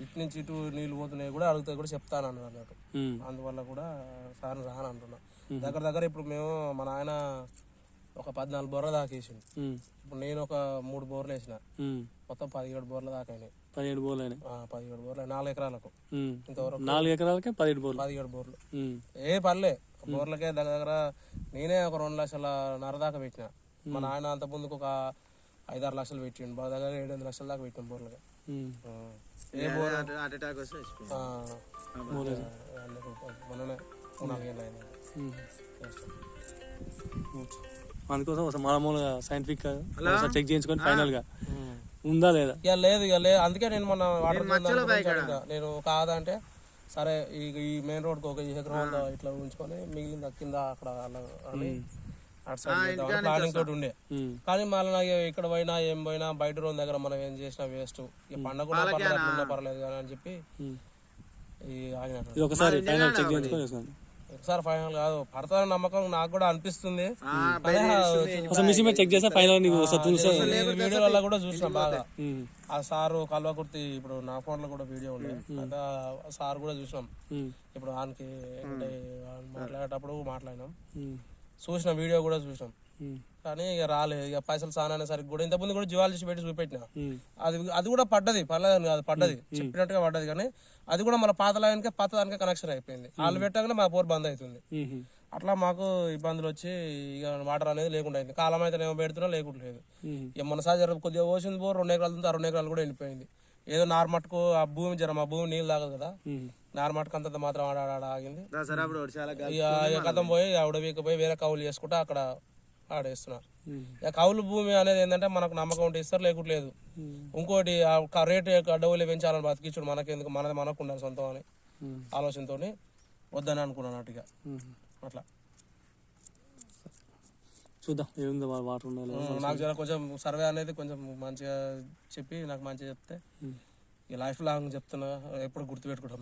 ఇటు నుంచి ఇటు నీళ్ళు పోతున్నాయి కూడా అడుగుతాయి కూడా చెప్తాను అన్నట్టు. అందువల్ల కూడా సార్ రాను అంటున్నా. దగ్గర ఇప్పుడు మేము మా నాయన ఒక 14 బోర్ల దాకా వేసిండు. ఇప్పుడు నేను ఒక 3 బోర్లు వేసిన, మొత్తం 17 బోర్ల దాకా అయినాయి. 17 బోర్లు అయినాయి. 17 బోర్లు 4 ఎకరాలకు. ఇంతవరకు 4 ఎకరాలకే 17 బోర్లు. 17 బోర్లు ఏ పర్లే బోర్లకే దగ్గర నేనే ఒక 2,00,000 దాకా పెట్టిన. మా నాయన అంత ముందుకు ఒక 5-6 లక్షలు పెట్టిండు. బాగా దగ్గర 7-8 లక్షల దాకా పెట్టిన బోర్లకి. ఏ బోర్ మొన్ననే 4 ఏళ్ళు అయింది. అందుకోసం మామూలుగా సైంటిఫిక్ చెక్ చేయించుకొని ఫైనల్ గా ఉందా లేదా? ఇక లేదు అందుకే నేను మొన్న నేను కాదంటే సరే ఈ మెయిన్ రోడ్ ఒక ఎకరం ఇట్లా ఉంచుకొని మిగిలింది కింద అక్కడ అని అటు సైడ్ ప్లానింగ్ తోటి ఉండే. కానీ మళ్ళీ నాకు ఇక్కడ పోయినా ఏం పోయినా బయట రోజు దగ్గర మనం ఏం చేసినా వేస్ట్. ఇక పండగ కూడా పర్లేదు కానీ అని చెప్పి ఒకసారి ఫైనల్ చెక్ చేయించుకొని ఒకసారి ఫైనల్ కాదు పడతారని నమ్మకం నాకు కూడా అనిపిస్తుంది. చెక్ చేస్తే ఫైనల్ వీడియోలలో కూడా చూసిన బాగా. ఆ సారు కల్వకుర్తి ఇప్పుడు నా ఫోన్ లో కూడా వీడియో ఉండే, సార్ కూడా చూసినాం. ఇప్పుడు ఆయనకి మాట్లాడేటప్పుడు మాట్లాడినాం, చూసిన వీడియో కూడా చూసినాం. కానీ ఇక రాలేదు. ఇక పైసలు సానా సరికి కూడా ఇంతకుముందు కూడా జివాలజీ పెట్టి చూపెట్టిన, అది కూడా పడ్డది, పర్లేదని కాదు పడ్డది, చెప్పినట్టుగా పడ్డది. కానీ అది కూడా మన పాత లైన్కే పాత దానికే కనెక్షన్ అయిపోయింది. వాళ్ళు పెట్టగానే మా బోర్ బంద్ అవుతుంది. అట్లా మాకు ఇబ్బందులు వచ్చి ఇక వాటర్ అనేది లేకుండా అయింది. కాలం అయితే ఏమో పెడుతున్నా లేకుండా లేదు. ఇక మొన్నసారి కొద్దిగా పోసింది బోర్ 2 ఎకరాలు 2 ఎకరాలు కూడా వెళ్ళిపోయింది. ఏదో నార్మట్కు ఆ భూమి మా భూమి నీళ్ళు తాగదు కదా, నార్మట్కు అంత మాత్రం ఆడ ఆగింది. ఇక కథం పోయి ఉడవీకపోయి వేరే కౌలు చేసుకుంటే అక్కడ ఆడేస్తున్నారు. ఇక కౌలు భూమి అనేది ఏంటంటే మనకు నమ్మకం ఉంటే ఇస్తారు, లేకుండా లేదు. ఇంకోటి రేటు డబ్బులు పెంచాలని బతికించుడు మనకెందుకు, మనకు ఉండాలి సొంతం అని ఆలోచనతో వద్దని అనుకున్నాను అటుగా. అట్లా చూద్దాం ఏముందో వాటర్ నాకు జర కొంచెం సర్వే అనేది కొంచెం మంచిగా చెప్పి నాకు మంచిగా చెప్తే ఈ లైఫ్ లాంగ్ చెప్తున్నా, ఎప్పుడు గుర్తుపెట్టుకుంటాం.